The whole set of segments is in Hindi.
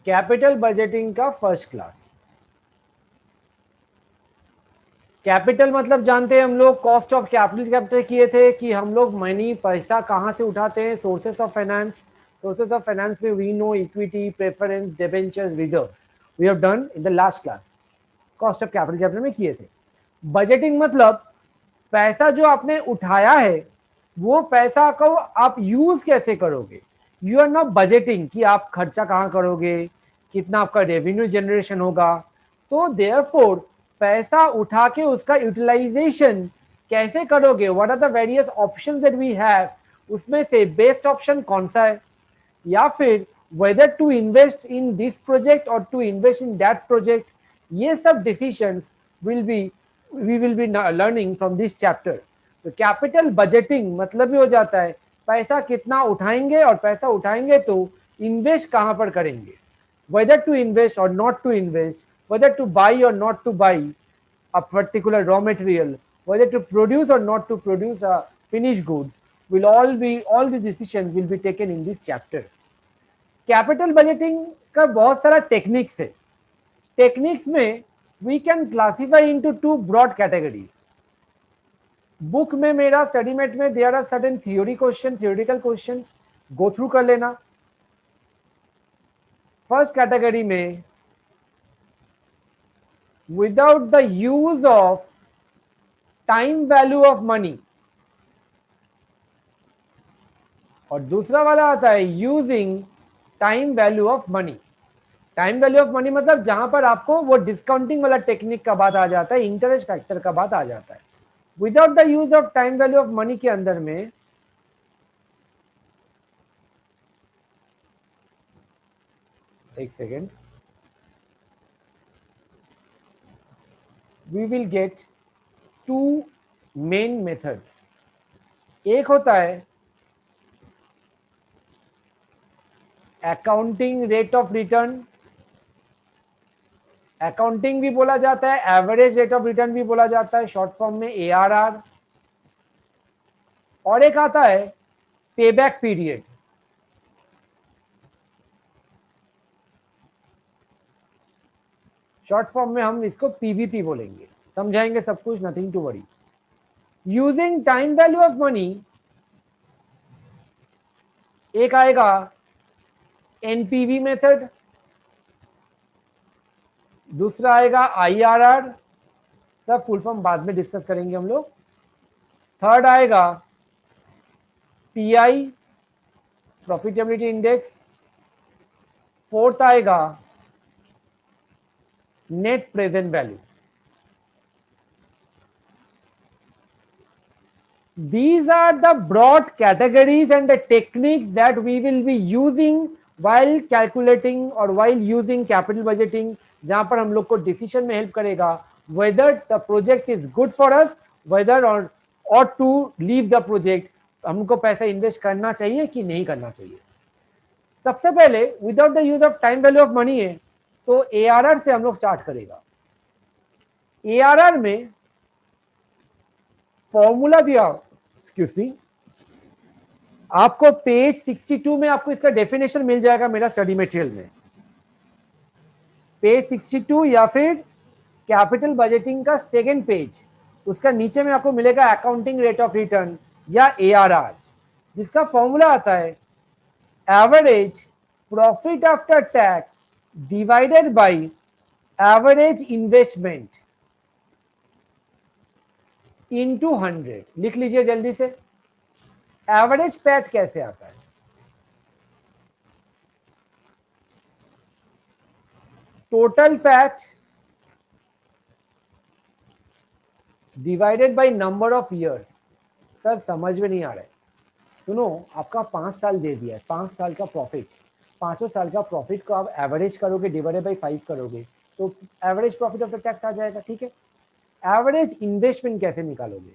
कैपिटल बजटिंग का फर्स्ट क्लास। कैपिटल मतलब जानते हैं हम लोग, कॉस्ट ऑफ कैपिटल किए थे कि हम लोग मनी पैसा कहाँ से उठाते हैं, sources of finance. Sources of finance में we know equity, preference, debentures, reserves. We have done in the last class, cost of capital में किए थे। बजटिंग मतलब पैसा जो आपने उठाया है वो पैसा को आप यूज कैसे करोगे। यू आर नॉट बजटिंग कि आप खर्चा कहाँ करोगे, कितना आपका रेवेन्यू जनरेशन होगा। तो देयरफॉर पैसा उठा के उसका यूटिलाइजेशन कैसे करोगे, what are the various options that we have, उसमें से बेस्ट ऑप्शन कौन सा है, या फिर whether to invest in this project और to invest in that project, ये सब decisions will be we will be learning from this chapter. तो कैपिटल बजटिंग मतलब भी हो जाता है पैसा कितना उठाएंगे, और पैसा उठाएंगे तो इन्वेस्ट कहाँ पर करेंगे, whether to invest or not to invest, whether to buy or not to buy a particular raw material, whether to produce or not to produce a finished goods, all these decisions will be taken in this chapter. Capital budgeting का बहुत सारा टेक्निक्स है। टेक्निक्स में we can classify into two broad categories. Book में मेरा स्टडीमेट में there are certain theoretical questions, go through कर लेना। फर्स्ट कैटेगरी में without the use of time value of money, और दूसरा वाला आता है using time value of money. Time value of money मतलब जहां पर आपको वो डिस्काउंटिंग वाला टेक्निक का बात आ जाता है, इंटरेस्ट फैक्टर का बात आ जाता है। Without the use of time value of money के अंदर में एक second, we will get to main methods. एक होता है accounting rate of return, accounting भी बोला जाता है, एवरेज रेट ऑफ रिटर्न भी बोला जाता है, शॉर्ट फॉर्म में ARR। और एक आता है पेबैक पीरियड। शॉर्ट फॉर्म में हम इसको PVP बोलेंगे, समझाएंगे सब कुछ, nothing to worry. Using time value of money एक आएगा NPV मेथड, दूसरा आएगा IRR, सब फुल फॉर्म बाद में डिस्कस करेंगे हम लोग। थर्ड आएगा PI, प्रॉफिटेबिलिटी इंडेक्स। फोर्थ आएगा net present value. These are the broad categories and the techniques that we will be using while calculating or while using capital budgeting, जहां पर हम लोग को डिसीजन में हेल्प करेगा whether the project is good for us, whether or to leave the project, हमको पैसा इन्वेस्ट करना चाहिए कि नहीं करना चाहिए। सबसे पहले without the use of time value of money है तो ARR से हम लोग स्टार्ट करेगा। ARR में फॉर्मूला दिया, एक्सक्यूज मी, आपको पेज 62 में आपको इसका डेफिनेशन मिल जाएगा मेरा स्टडी मटेरियल में, पेज 62 या फिर कैपिटल बजटिंग का सेकेंड पेज, उसका नीचे में आपको मिलेगा अकाउंटिंग रेट ऑफ रिटर्न या ARR, जिसका फॉर्मूला आता है average profit after tax divided by average investment into 100। लिख लीजिए जल्दी से, एवरेज पैट कैसे आता है, total PAT divided by number of years. Sir समझ में नहीं आ रहा है, सुनो, आपका 5 साल दे दिया है, 5 साल का प्रॉफिट, 5 साल का प्रॉफिट को आप एवरेज करोगे, डिवाइडेड बाय 5 करोगे तो एवरेज प्रॉफिट आफ्टर टैक्स आ जाएगा, ठीक है। एवरेज इन्वेस्टमेंट कैसे निकालोगे,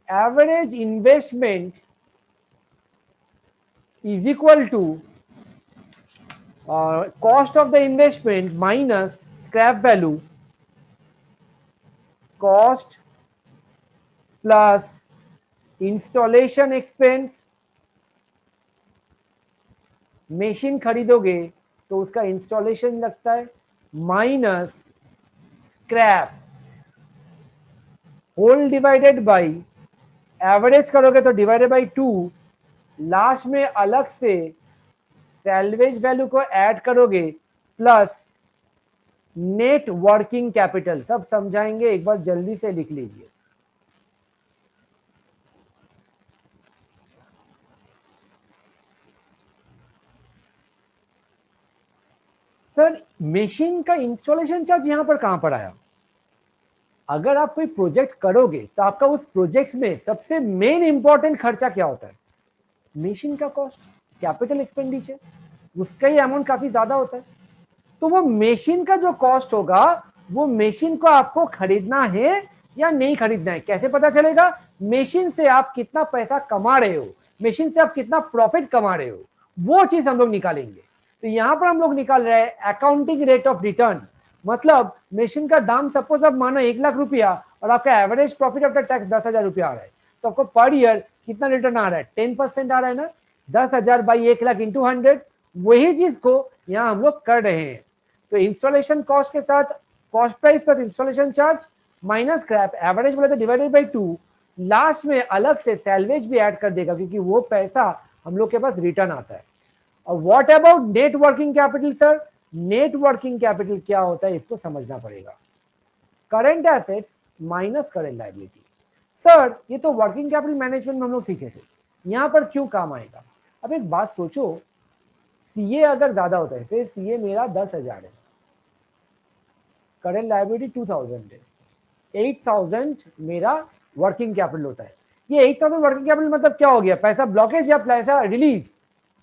average investment is equal to cost of the investment minus scrap value, cost plus installation expense, machine खरीदोगे तो उसका इंस्टॉलेशन लगता है, minus scrap whole divided by, average करोगे तो डिवाइडेड बाई 2, लास्ट में अलग से सैल्वेज वैल्यू को ऐड करोगे प्लस नेट वर्किंग कैपिटल। सब समझाएंगे, एक बार जल्दी से लिख लीजिए। सर मशीन का इंस्टॉलेशन चार्ज यहां पर कहां पर आया? अगर आप कोई प्रोजेक्ट करोगे तो आपका उस प्रोजेक्ट में सबसे मेन इंपॉर्टेंट खर्चा क्या होता है? मशीन का कॉस्ट, कैपिटल एक्सपेंडिचर, उसका ही अमाउंट काफी ज्यादा होता है। तो वो मशीन का जो कॉस्ट होगा, वो मशीन को आपको खरीदना है या नहीं खरीदना है, कैसे पता चलेगा? मशीन से आप कितना पैसा कमा रहे हो, मशीन से आप कितना प्रॉफिट कमा रहे हो, वो चीज हम लोग निकालेंगे। तो यहां पर हम लोग निकाल रहे हैं अकाउंटिंग रेट ऑफ रिटर्न। मतलब मशीन का दाम सपोज अब माना 1 लाख रुपया और आपका एवरेज प्रॉफिट आफ्टर टैक्स 10,000 रुपया आ रहा है, तो आपको पर ईयर कितना रिटर्न आ रहा है? 10% आ रहा है ना। 10,000 बाई 1 लाख इंटू 100, वही चीज को यहाँ हम लोग कर रहे हैं। तो इंस्टॉलेशन कॉस्ट के साथ cost price plus installation charge minus scrap, average बोले तो डिवाइडेड बाई 2, लास्ट में अलग से सैलवेज भी ऐड कर देगा क्योंकि वो पैसा हम लोग के पास रिटर्न आता है। और what about net working capital sir? Net working capital क्या होता है इसको समझना पड़ेगा। Current assets minus current liability. Sir ये तो वर्किंग कैपिटल मैनेजमेंट में हम लोग सीखे थे, यहां पर क्यों काम आएगा? अब एक बात सोचो, सीए अगर ज्यादा होता है, से सीए मेरा 10,000 है, करंट लायबिलिटी 2,000 है, 8,000 मेरा वर्किंग कैपिटल होता है। ये 8,000 वर्किंग कैपिटल मतलब क्या हो गया? पैसा ब्लॉकेज या पैसा रिलीज?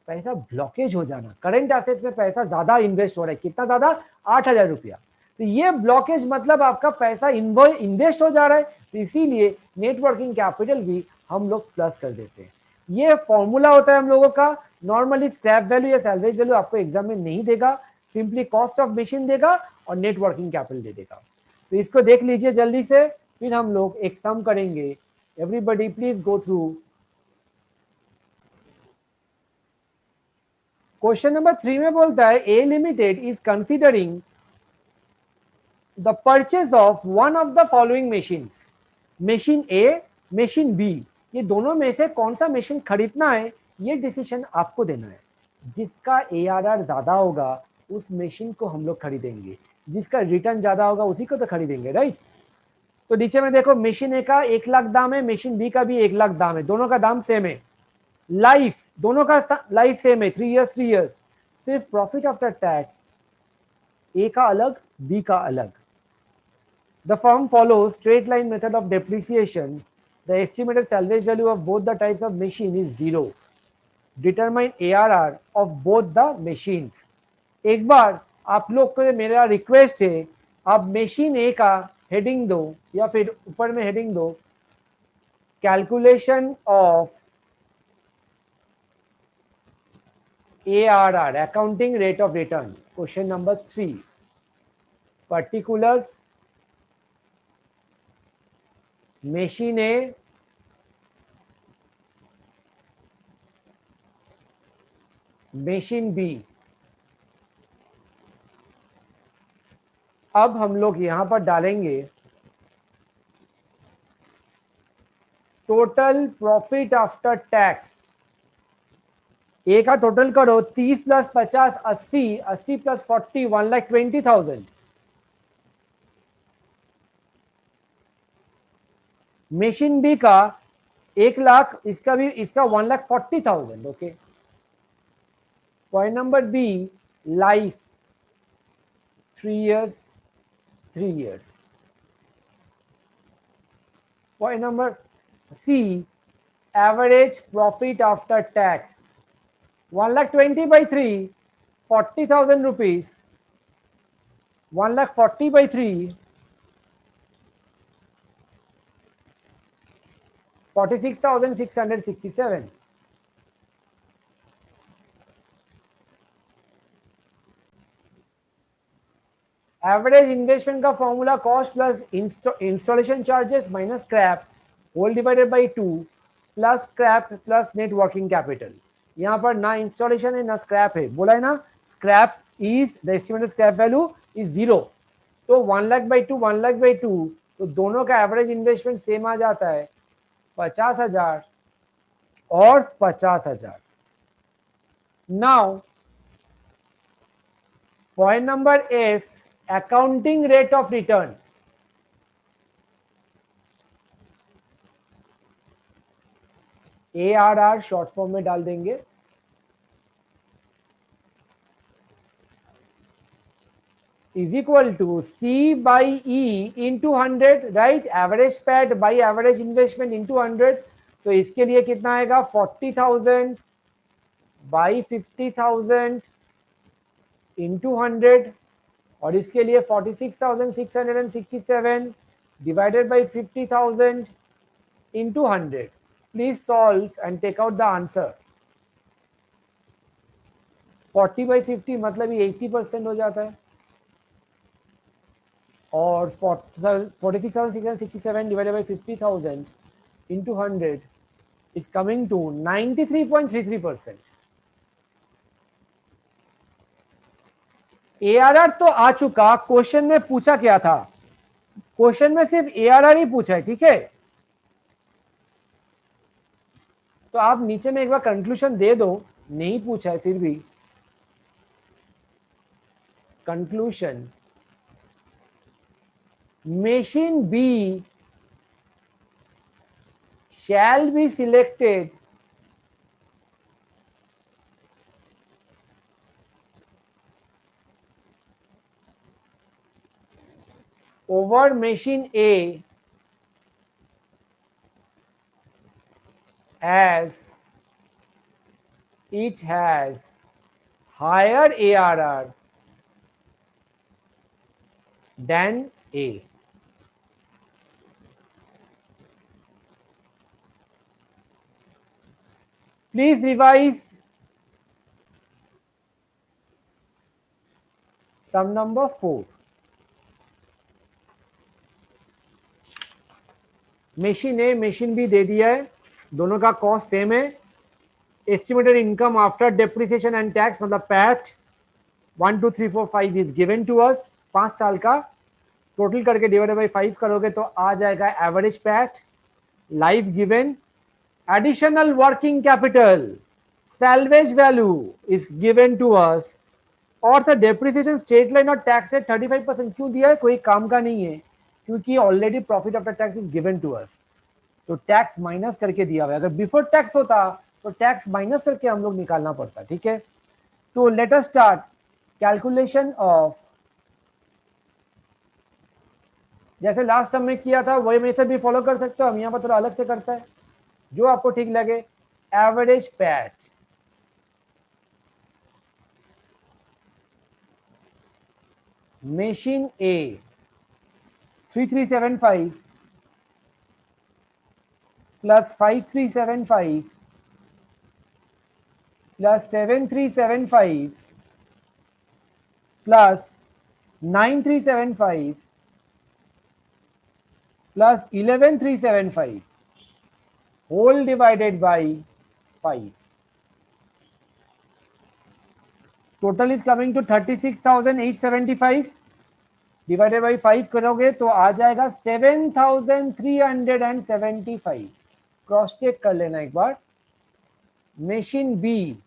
पैसा ब्लॉकेज हो जाना। करंट एसेट्स में पैसा ज्यादा इन्वेस्ट हो रहा है, कितना ज्यादा? 8,000 रुपया। तो ये ब्लॉकेज मतलब आपका पैसा इन्वेस्ट हो जा रहा है, तो इसीलिए नेट वर्किंग कैपिटल भी हम लोग प्लस कर देते हैं। ये फॉर्मूला होता है हम लोगों का। नॉर्मली स्क्रैप वैल्यू या सैलवेज वैल्यू आपको एग्जाम में नहीं देगा, सिंपली कॉस्ट ऑफ मशीन देगा और नेट वर्किंग कैपिटल दे देगा। तो इसको देख लीजिए जल्दी से, फिर हम लोग एक सम करेंगे। Everybody please go through question number 3 में बोलता है A limited is considering the purchase of one of the following machine, machine A, machine B, ये दोनों में से कौन सा मशीन खरीदना है ये डिसीजन आपको देना है। जिसका एआरआर ज्यादा होगा उस मशीन को हम लोग खरीदेंगे, जिसका रिटर्न ज्यादा होगा उसी को तो खरीदेंगे, राइट? तो नीचे में देखो, मशीन ए का 1 लाख दाम है, मशीन बी का भी 1 लाख दाम है, दोनों का दाम सेम है। लाइफ दोनों का लाइफ सेम है, 3 इयर्स 3 इयर्स। सिर्फ प्रॉफिट आफ्टर टैक्स ए का अलग, बी का अलग। The firm follows straight line method of depreciation. The estimated salvage value of both the types of machine is 0. Determine ARR of both the machines. एक बार आप लोग को मेरा रिक्वेस्ट है, आप मशीन ए का हेडिंग दो या फिर ऊपर में हेडिंग दो calculation of ARR, accounting rate of return, question number 3, particulars machine A, machine B. अब हम लोग यहां पर डालेंगे total profit after tax. A का टोटल करो, 30 प्लस 50 80, 80 प्लस 40 1,20,000। मशीन बी का 1 लाख, इसका भी, इसका 1,40,000। Okay, point number B, life 3 years 3 years. Point number C, average profit after tax 1,20,000/3, 40,000 rupees, 1,40,000/3, 46,667। Average investment का formula cost plus installation charges minus scrap whole divided by 2 plus scrap plus net working capital. यहाँ पर ना इंस्टॉलेशन है ना स्क्रैप है, बोला है ना, scrap is the estimated scrap value is 0। तो 1 लाख बाई 2 1 लाख बाई 2, तो दोनों का एवरेज इन्वेस्टमेंट सेम आ जाता है 50,000 और 50,000। Now point number F, accounting rate of return. ARR short form में डाल देंगे। is equal to C by E into 100, right? Average PAT by average investment into 100। तो इसके लिए कितना आएगा 40,000 by 50,000 into 100, और इसके लिए 46,667 divided by 50,000 into 100। Please solve and take out the answer। 40 by 50 मतलब ये 80% हो जाता है, और 46,667 divided by 50,000 into 100 is coming to 93.33%। ARR तो आ चुका, क्वेश्चन में पूछा क्या था, क्वेश्चन में सिर्फ ARR ही पूछा है, ठीक है। तो आप नीचे में एक बार कंक्लूजन दे दो, नहीं पूछा है फिर भी। Conclusion, machine B shall be selected over machine A as it has higher ARR than A। Please revise sum number 4। Machine A machine B दे दिया है, दोनों का कॉस्ट सेम है। Estimated income after depreciation and tax मतलब PAT 1 2 3 4 5 is given to us, 5 साल का टोटल करके डिवाइडेड बाई 5 करोगे तो आ जाएगा average PAT. Life given, additional working capital, salvage value is given to us, और सर डेप्रिसिएशन स्टेट लाइन और टैक्स है 35%। क्यों दिया है, कोई काम का नहीं है, क्योंकि already profit after tax is given to us, तो टैक्स माइनस करके दिया हुआ है। अगर बिफोर टैक्स होता तो टैक्स माइनस करके हम लोग निकालना पड़ता, ठीक है। तो let us start calculation of, जैसे लास्ट समय किया था वही मेथड भी फॉलो कर सकते हो, हम यहाँ पर थोड़ा अलग से करता है, जो आपको ठीक लगे। Average PAT, machine A 3375 plus 5375 plus 7375 plus 9375 plus 11375 whole divided by 5। Total is coming to 36,875 divided by 5 करोगे तो आ जाएगा 7,375। क्रॉस चेक कर लेना एक बार। Machine B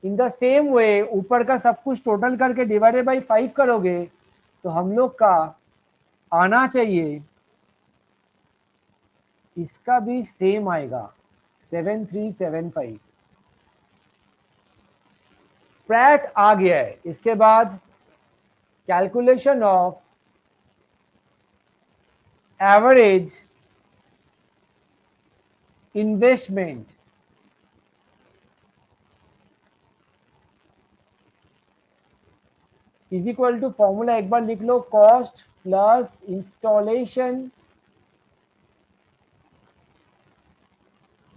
in the same way, ऊपर का सब कुछ टोटल करके डिवाइडेड बाई 5 करोगे तो हम लोग का आना चाहिए, इसका भी सेम आएगा 7,375। प्रैट आ गया है। इसके बाद calculation of average investment is equal to, formula एक बार लिख लो, cost plus installation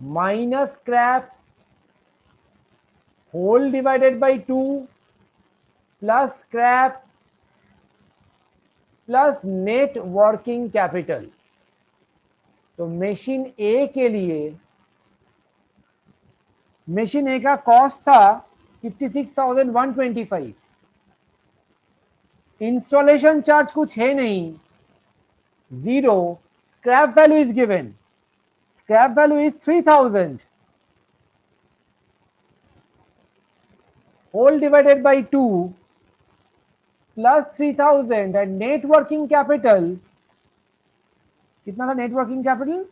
minus scrap whole divided by 2 plus scrap plus net working capital. तो मशीन ए के लिए, मशीन ए का कॉस्ट था 56,125, इंस्टॉलेशन चार्ज कुछ है नहीं, zero, scrap value is given, scrap value is 3,000, whole divided by 2 plus 3,000 and net working capital कितना था? नेट वर्किंग कैपिटल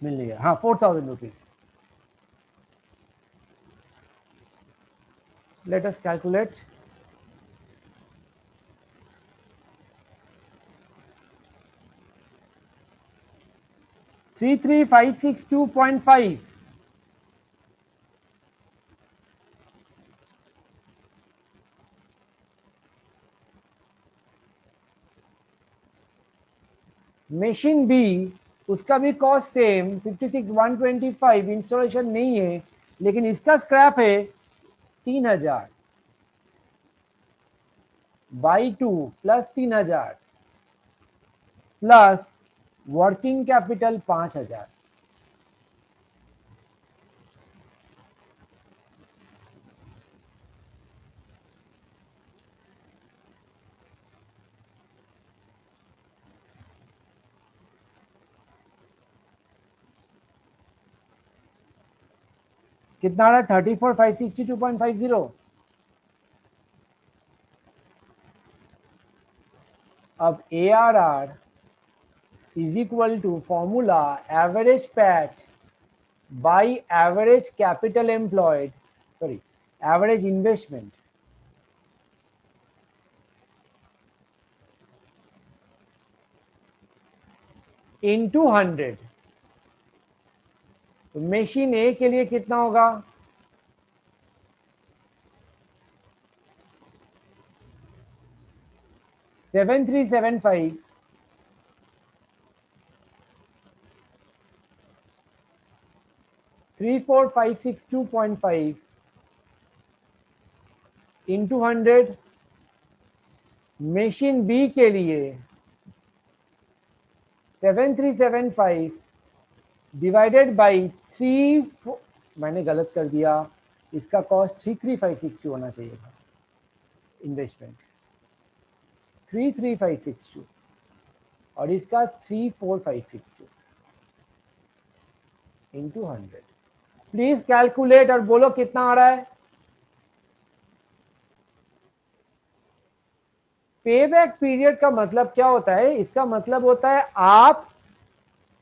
मिल गया, हाँ 4,000 rupees. Let us calculate. Three three five six 2.5 machine B, उसका भी कॉस्ट सेम 56,125, इंस्टॉलेशन नहीं है, लेकिन इसका स्क्रैप है 3,000 by 2 plus 3,000 plus working capital 5,000। कितना आ रहा है? 34,562.50। अब ARR is equal to formula average PAT by average capital employed, sorry, average investment into 100। तो मशीन ए के लिए कितना होगा? 7,375 34,562.5 इंटू 100। मशीन बी के लिए 7,375 डिवाइडेड बाई 3, मैंने गलत कर दिया, इसका कॉस्ट 33,562 होना चाहिए था, इन्वेस्टमेंट 33,562 और इसका 34,562 इंटू 100। प्लीज कैलकुलेट और बोलो कितना आ रहा है। पे बैक पीरियड का मतलब क्या होता है? इसका मतलब होता है आप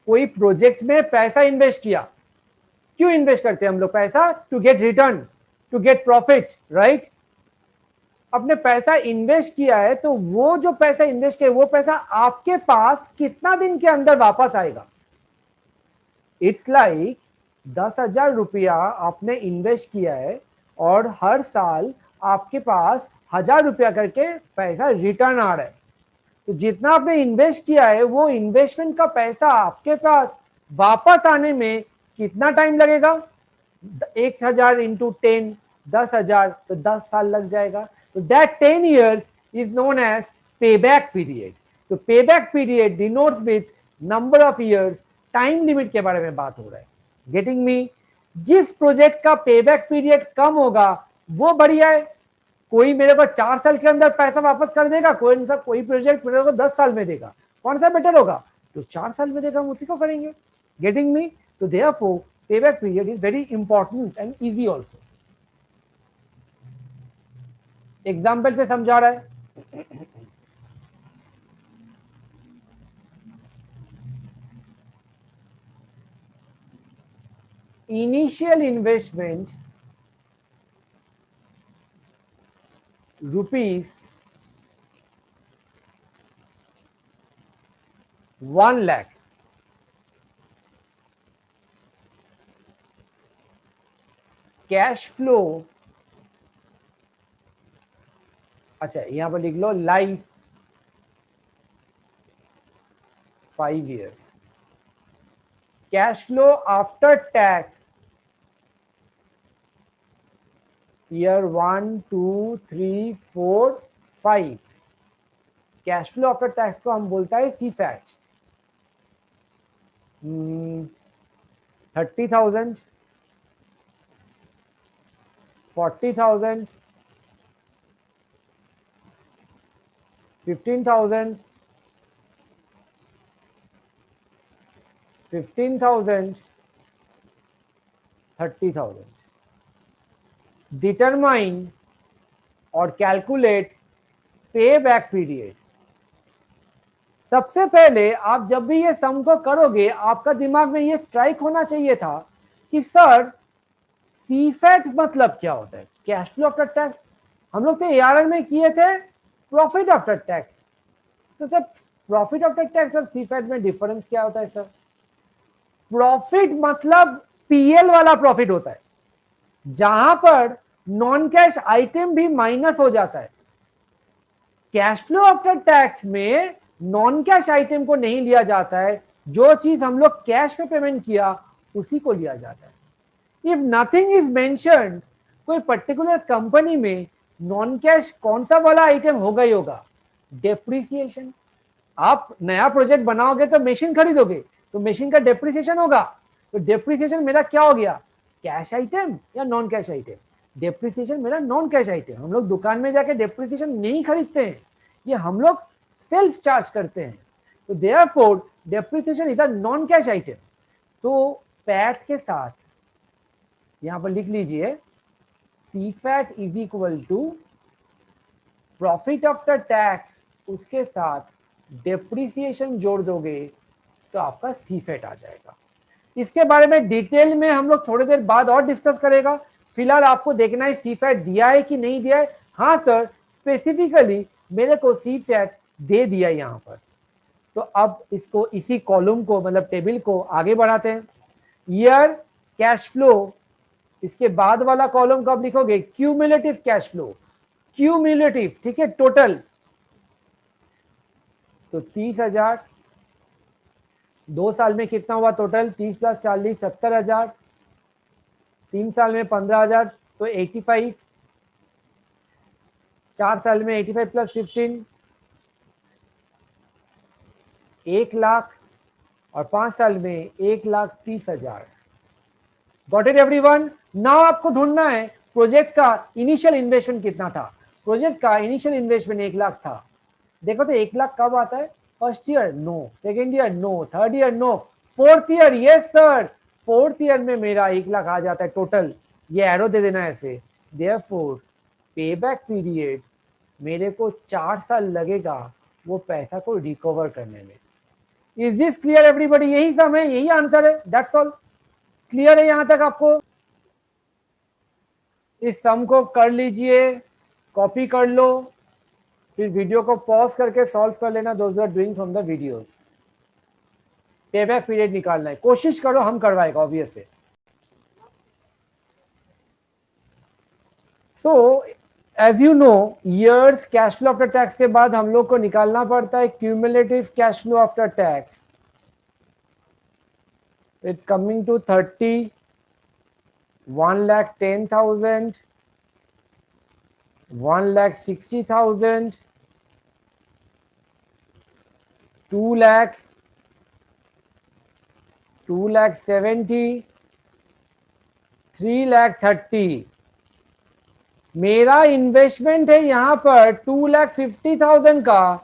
कोई प्रोजेक्ट में पैसा इन्वेस्ट किया। क्यों इन्वेस्ट करते हैं हम लोग पैसा? To get return, to get profit, right? अपने पैसा इन्वेस्ट किया है तो वो जो पैसा इन्वेस्ट है वो पैसा आपके पास कितना दिन के अंदर वापस आएगा? इट्स लाइक 10,000 रुपया आपने इन्वेस्ट किया है और हर साल आपके पास 1,000 रुपया करके पैसा रिटर्न आ रहा है। तो जितना आपने इन्वेस्ट किया है वो इन्वेस्टमेंट का पैसा आपके पास वापस आने में कितना टाइम लगेगा? 1,000 इंटू 10, 10,000, तो 10 साल लग जाएगा। तो that 10 years is known as pay back period. तो pay back period denotes with number of years, time limit के बारे में बात हो रहा है। Getting me? जिस प्रोजेक्ट का पे बैक पीरियड कम होगा वो बढ़िया है। कोई मेरे को 4 साल के अंदर पैसा वापस कर देगा, कोई प्रोजेक्ट मेरे को 10 साल में देगा, कौन सा बेटर होगा? तो 4 साल में देगा, हम उसी को करेंगे। Getting me? तो therefore payback period is very important and easy also. Example से समझा रहा है। Initial investment rupees 1 lakh, cash flow, अच्छा यहां पर लिख लो life 5 years, cash flow after tax year 1, 2, 3, 4, 5, cash flow after tax को हम बोलता है CFAT। 30,000, 40,000, 15,000, 15,000, 30,000। डिटरमाइन और कैलकुलेट पे बैक पीरियड। सबसे पहले आप जब भी ये सम को करोगे आपका दिमाग में ये स्ट्राइक होना चाहिए था कि सर सीफैट मतलब क्या होता है, कैश फ्लो आफ्टर टैक्स। हम लोग तो ARR में किए थे प्रॉफिट आफ्टर टैक्स, तो सर प्रॉफिट आफ्टर टैक्स और सीफैट में डिफरेंस क्या होता है सर? प्रॉफिट मतलब PL वाला प्रॉफिट होता है जहां पर नॉन कैश आइटम भी माइनस हो जाता है। कैश फ्लो आफ्टर टैक्स में नॉन कैश आइटम को नहीं लिया जाता है, जो चीज हम लोग कैश पे पेमेंट किया उसी को लिया जाता है। इफ नथिंग इज मेंशन्ड, कोई पर्टिकुलर कंपनी में नॉन कैश कौन सा वाला आइटम होगा ही होगा? डेप्रिसिएशन। आप नया प्रोजेक्ट बनाओगे तो मशीन खरीदोगे तो मशीन का डेप्रिसिएशन होगा, तो डेप्रिसिएशन मेरा क्या हो गया? कैश आइटम या नॉन कैश आइटम? डेप्रिसिएशन मेरा नॉन कैश आइटम। हम लोग दुकान में जाके डेप्रिसिएशन नहीं खरीदते हैं, ये हम लोग सेल्फ चार्ज करते हैं, तो therefore depreciation is a non cash item. तो पैट के साथ यहां पर लिख लीजिए CFAT is equal to profit after tax, उसके साथ डेप्रिसिएशन जोड़ दोगे तो आपका CFAT आ जाएगा। इसके बारे में डिटेल में हम लोग थोड़ी देर बाद और डिस्कस करेगा। फिलहाल आपको देखना है CFAT दिया है कि नहीं दिया है। हाँ सर, स्पेसिफिकली मेरे को CFAT दे दिया यहाँ पर। तो अब इसको, इसी कॉलम को मतलब टेबल को आगे बढ़ाते हैं। ईयर कैश फ्लो, इसके बाद वाला कॉलम कब लिखोगे? Cumulative cash flow. क्यूमुलेटिव, ठीक है, टोटल। तो 30,000, 2 साल में कितना हुआ टोटल? 30 + 40 70,000, 3 साल में 15,000 तो 85, 4 साल में 85 + 15 1 लाख, और 5 साल में 1,30,000। Got it everyone? नाउ आपको ढूंढना है प्रोजेक्ट का इनिशियल इन्वेस्टमेंट कितना था। प्रोजेक्ट का इनिशियल इन्वेस्टमेंट 1 लाख था। देखो तो 1 लाख कब आता है? First year no, second year no, third year no, fourth year yes sir, fourth year में मेरा 1 लाख आ जाता है टोटल। ये एरो दे देना ऐसे। देयरफॉर पे बैक पीरियड मेरे को 4 साल लगेगा वो पैसा को रिकवर करने में। Is this clear everybody? यही सम है, यही आंसर है, दैट्स ऑल। क्लियर है यहां तक आपको? इस सम को कर लीजिए, कॉपी कर लो, फिर वीडियो को पॉज करके सॉल्व कर लेना, those are doing from the videos. Payback period निकालना है, कोशिश करो, हम करवाएगा ऑब्वियस है। So as you know, years cash flow after tax के बाद हम लोग को निकालना पड़ता है cumulative cash flow after tax. It's coming to 30, 1,10,000, 1,60,000, 2 lakh, 2,70,000, 3,30,000। मेरा इन्वेस्टमेंट है यहां पर 2,50,000 का,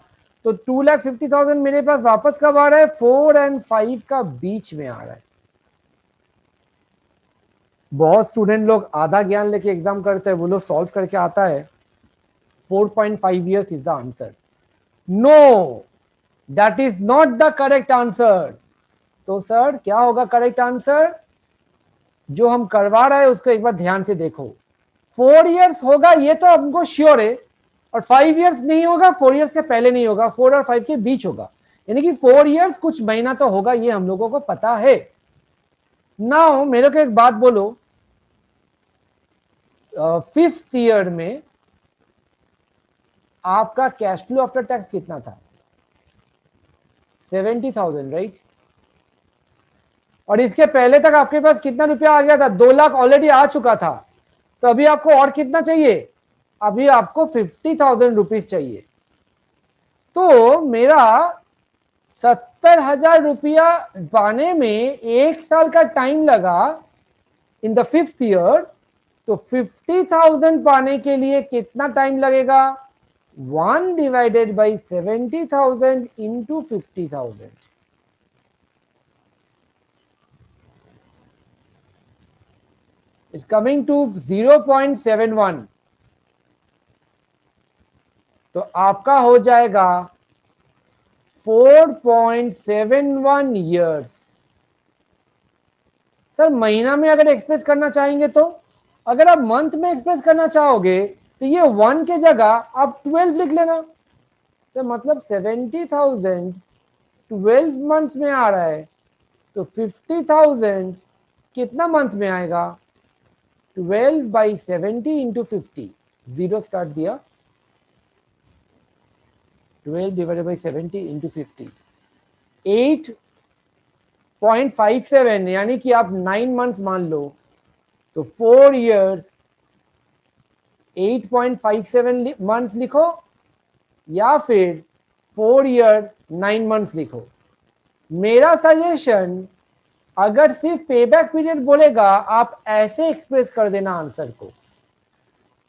तो 2,50,000 मेरे पास वापस कब आ रहा है? 4 और 5 का बीच में आ रहा है। बहुत स्टूडेंट लोग आधा ज्ञान लेके एग्जाम करते हैं, वो लोग सॉल्व करके आता है 4.5 years is the answer. No, that is not the correct answer. तो सर क्या होगा करेक्ट आंसर? जो हम करवा रहे हैं उसको एक बार ध्यान से देखो। 4 years होगा ये तो हमको श्योर है, और 5 years नहीं होगा, 4 years के पहले नहीं होगा, 4 और 5 के बीच होगा, यानी कि 4 years कुछ महीना तो होगा, ये हम लोगों को पता है। नाउ मेरे को एक बात बोलो, 5th ईयर में आपका कैश फ्लो आफ्टर टैक्स कितना था? 70,000, राइट? और इसके पहले तक आपके पास कितना रुपया आ गया था? 2 लाख ऑलरेडी आ चुका था। तो अभी आपको और कितना चाहिए? अभी आपको 50,000 रुपीज चाहिए। तो मेरा 70,000 रुपया पाने में 1 साल का टाइम लगा इन द 5th ईयर, तो 50,000 पाने के लिए कितना टाइम लगेगा? 1 divided by 70,000 into 50,000। It's coming to 0.71। तो आपका हो जाएगा 4.71 ईयर्स। सर महीना में अगर एक्सप्रेस करना चाहेंगे तो, अगर आप मंथ में एक्सप्रेस करना चाहोगे तो ये 1 के जगह आप 12 लिख लेना। तो मतलब 70,000 12 मंथ्स में आ रहा है, तो 50,000 कितना मंथ में आएगा? 12/70 इंटू 50, जीरो काट दिया, 12 डिवाइडेड बाई 70 इंटू 50, 8.57, यानी कि आप 9 मंथ्स मान लो, तो 4 ईयर्स 8.57 मंथ्स लिखो, या फिर 4 ईयर 9 मंथ्स लिखो। मेरा सजेशन, अगर सिर्फ पेबैक पीरियड बोलेगा, आप ऐसे एक्सप्रेस कर देना आंसर को।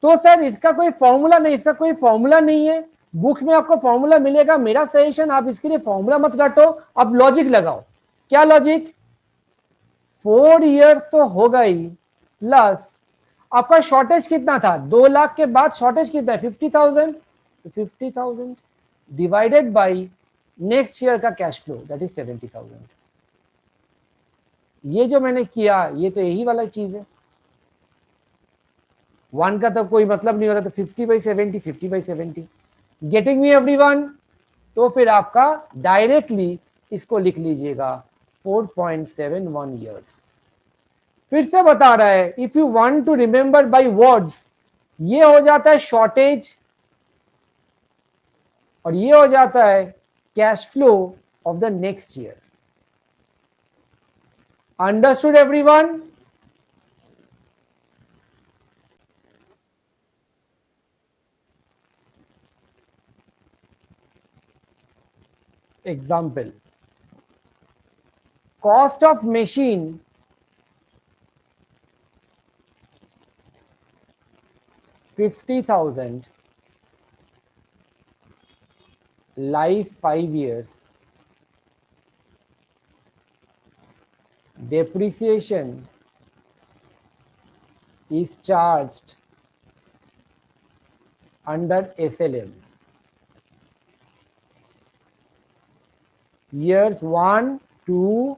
तो सर इसका कोई फॉर्मूला नहीं, इसका कोई फॉर्मूला नहीं है, बुक में आपको फॉर्मूला मिलेगा। मेरा सजेशन, आप इसके लिए फॉर्मूला मत रटो, आप लॉजिक लगाओ। क्या लॉजिक? 4 ईयर्स तो होगा ही, प्लस आपका शॉर्टेज कितना था? 2 लाख के बाद शॉर्टेज कितना है? 50,000। 50,000 डिवाइडेड बाई नेक्स्ट ईयर का कैश फ्लो, दैट इज 70,000। ये जो मैंने किया, ये तो यही वाला चीज है। 1 का तो कोई मतलब नहीं हो रहा, तो 50/70, 50/70। Getting me everyone? तो फिर आपका डायरेक्टली इसको लिख लीजिएगा 4.71 ईयर्स। फिर से बता रहा है, if you want to remember by words, ये हो जाता है शॉर्टेज और ये हो जाता है cash flow of the next year. Understood everyone? Example, cost of machine 50,000, life 5 years, depreciation is charged under SLM. Years 1, 2,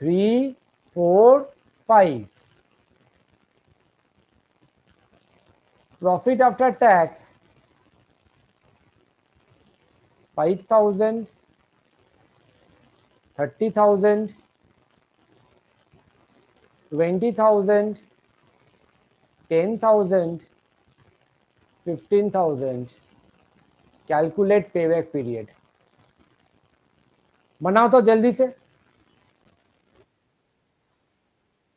3, 4, 5. Profit after tax 5,000, 30,000, 20,000, 10,000, 15,000. Calculate payback period. बनाओ तो जल्दी से।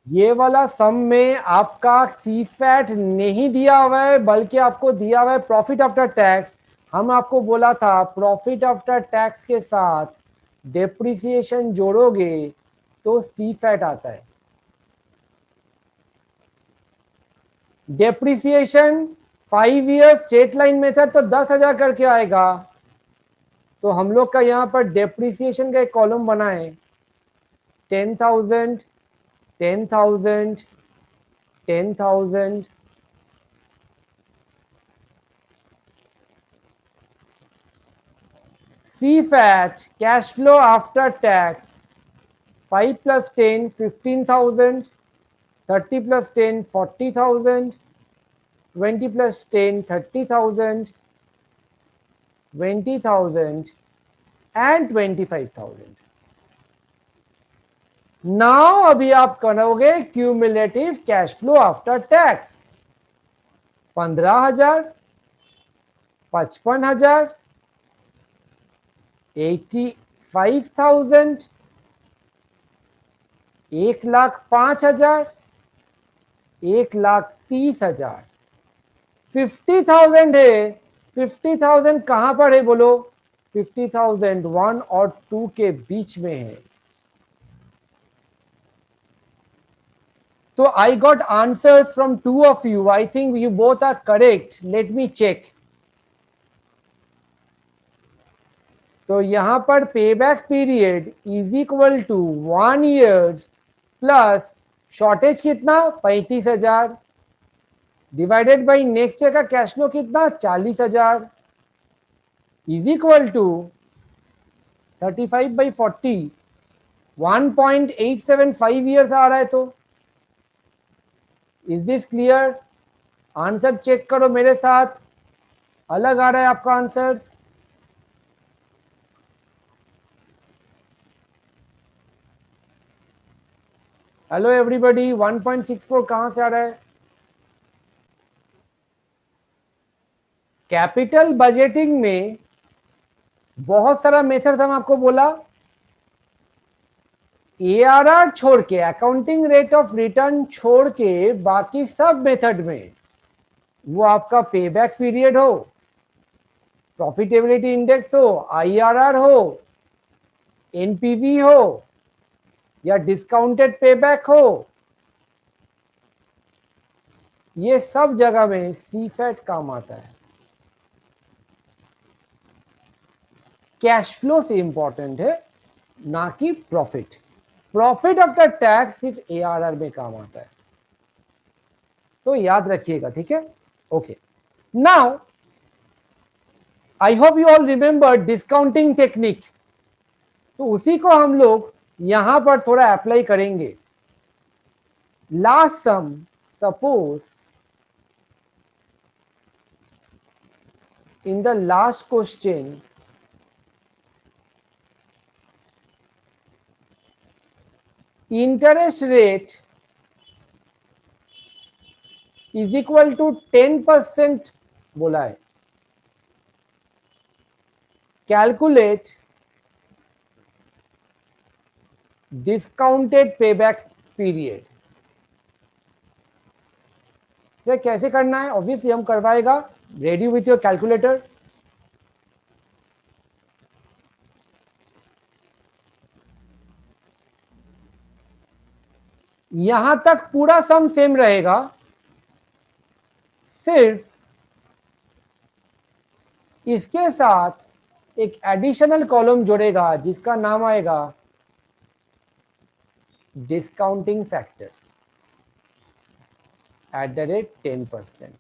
ये वाला सम में आपका सी फैट नहीं दिया हुआ है, बल्कि आपको दिया हुआ है प्रॉफिट आफ्टर टैक्स। हम आपको बोला था प्रॉफिट आफ्टर टैक्स के साथ डेप्रिसिएशन जोड़ोगे तो सी फैट आता है। Depreciation 5 years straight line method तो 10,000 करके आएगा। तो हम लोग का यहाँ पर डेप्रिसिएशन का एक कॉलम बनाए, 10,000, 10,000, 10,000, CFAT, cash flow after tax, 5 plus 10, 15,000, 30 plus 10, 40,000, 20 plus 10, 30,000, 20,000 and 25,000. Now अभी आप करोगे cumulative cash flow after tax, 15,000, 55,000, 85,000, 1,05,000, 1,30,000, 50,000 है। 50,000 कहां पर है बोलो? 50,000 1 और 2 के बीच में है। तो I got answers from 2 of you. I think you both are correct. Let me check. तो यहां पर payback period is equal to 1 year plus shortage कितना 35,000 डिवाइडेड बाई नेक्स्ट ईयर का कैश फ्लो कितना 40,000 इज इक्वल टू 35/40 1.875 ईयर्स आ रहा है। तो is this clear? Answer check करो मेरे साथ, अलग आ रहा है आपका आंसर। हेलो एवरीबॉडी, 1.64 कहां से आ रहा है? कैपिटल बजटिंग में बहुत सारा मेथड हम आपको बोला, एआरआर छोड़ के, अकाउंटिंग रेट ऑफ रिटर्न छोड़ के बाकी सब मेथड में, वो आपका पेबैक पीरियड हो, प्रॉफिटेबिलिटी इंडेक्स हो, आईआरआर हो, एनपीवी हो या डिस्काउंटेड पेबैक हो, ये सब जगह में सीफैट काम आता है। कैश फ्लो से इंपॉर्टेंट है, ना कि प्रॉफिट। प्रॉफिट आफ्टर टैक्स सिर्फ एआरआर में काम आता है, तो याद रखिएगा, ठीक है? Okay, now I hope you all remember discounting technique. तो उसी को हम लोग यहां पर थोड़ा अप्लाई करेंगे। Last sum, suppose in the last question interest rate is equal to 10% बोला है। Calculate discounted payback period. से कैसे करना है? ऑब्वियसली हम करवाएगा। Ready with your calculator. यहां तक पूरा सम सेम रहेगा, सिर्फ इसके साथ एक एडिशनल कॉलम जोड़ेगा जिसका नाम आएगा डिस्काउंटिंग फैक्टर @10%।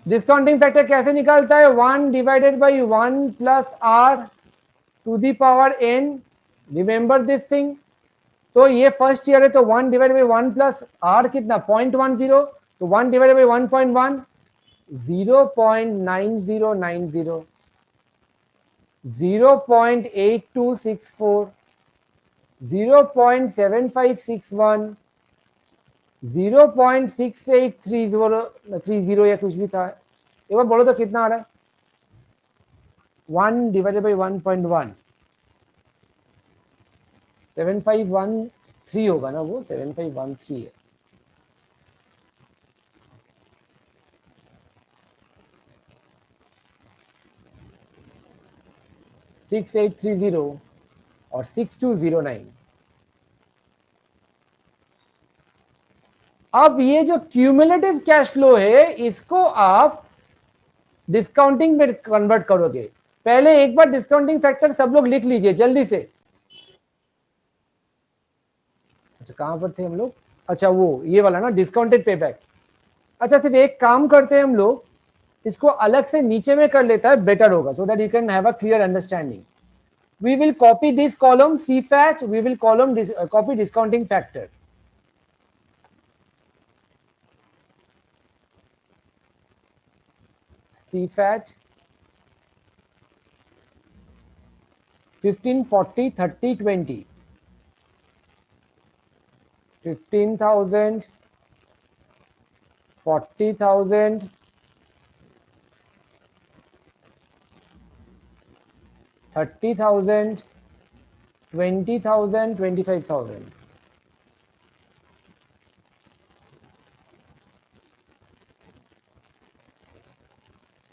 डिस्काउंटिंग फैक्टर कैसे निकालता है? 1 divided by 1 plus R to the power n। Remember this thing. तो ये फर्स्ट ईयर है, तो 1 डिवाइडेड बाई 1 प्लस आर कितना 0.10, तो 1 डिवाइडेड बाई 1.1 0.9090, 0.8264, 0.7561, 0.6830 या कुछ भी था। एक बार बोलो तो कितना आ रहा है? 1 डिवाइडेड बाई 1.1 7513 होगा ना, वो 7513 है। $6830 और 6209। अब ये जो क्यूमुलेटिव कैश फ्लो है, इसको आप डिस्काउंटिंग में कन्वर्ट करोगे। पहले एक बार डिस्काउंटिंग फैक्टर सब लोग लिख लीजिए जल्दी से। अच्छा, कहां पर थे हम लोग? अच्छा, वो ये वाला ना, डिस्काउंटेड पेबैक। अच्छा, सिर्फ एक काम करते हैं हम लोग, इसको अलग से नीचे में कर लेता है, बेटर होगा, so that you can have a clear understanding. We will copy this column CFAT, we will copy discounting factor. CFAT 15, 40, 30, 20. 15,000, 40,000, 30,000, 20,000, 25,000.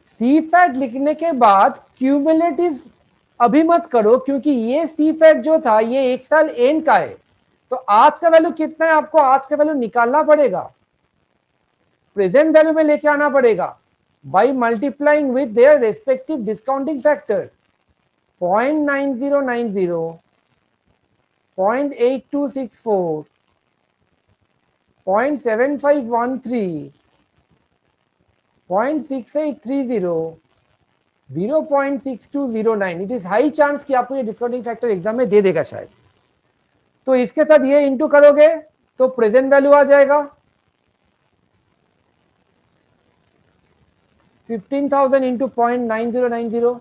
C fat लिखने के बाद क्यूमुलेटिव अभी मत करो, क्योंकि ये सी फैट जो था ये 1 साल एंड का है, तो आज का वैल्यू कितना है आपको आज का वैल्यू निकालना पड़ेगा, प्रेजेंट वैल्यू में लेके आना पड़ेगा by multiplying with their respective discounting factor. 0.9090, 0.8264, 0.7513, 0.6830, 0.6209. It is high chance कि आपको ये डिस्काउंटिंग फैक्टर एग्जाम में दे देगा शायद. तो इसके साथ ये इंटू करोगे तो प्रेजेंट वैल्यू आ जाएगा 15,000 into 0.9090,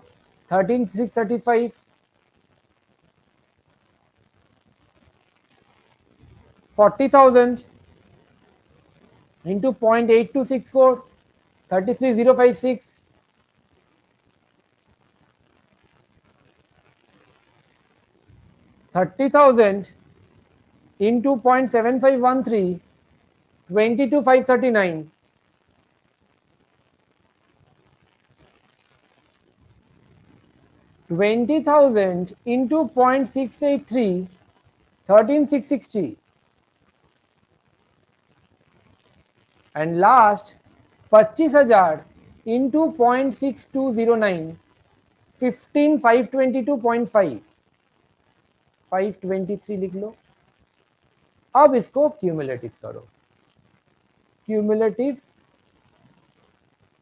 13,635. 40,000 into 0.8264, 33,056. 30,000 into 0.7513, 22,539. 20,000 into 0.683, 13,660. And last 25,000 into 0.6209, 15,522.5, 523 लिख लो. अब इसको क्यूमुलेटिव करो, cumulative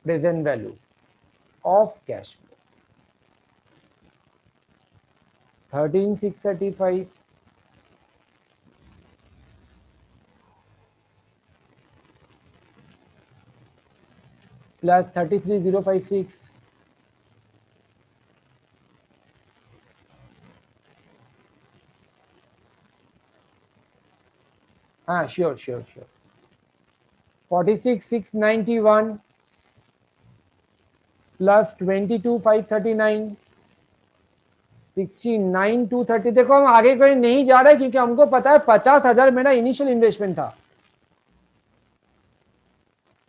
present value of cash flow 13,635 plus 33,056 हाँ श्योर 46,691 प्लस 22,539, 69,230. देखो हम आगे कोई नहीं जा रहे क्योंकि हमको पता है 50,000 मेरा इनिशियल इन्वेस्टमेंट था,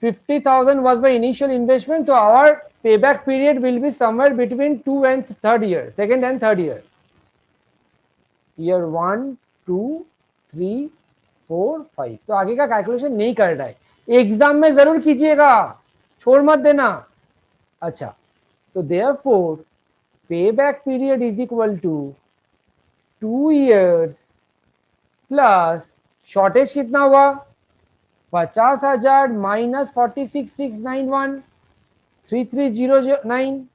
50,000 was my initial investment, so our payback period will be somewhere between 2 and 3rd year, second and third year. Year 1, 2, 3, 4, 5. तो आगे का कैलकुलेशन नहीं कर रहा है, एग्जाम में जरूर कीजिएगा, छोड़ मत देना. अच्छा, तो therefore payback period is equal to 2 years plus shortage कितना हुआ 50,000 minus 46,691, 33,009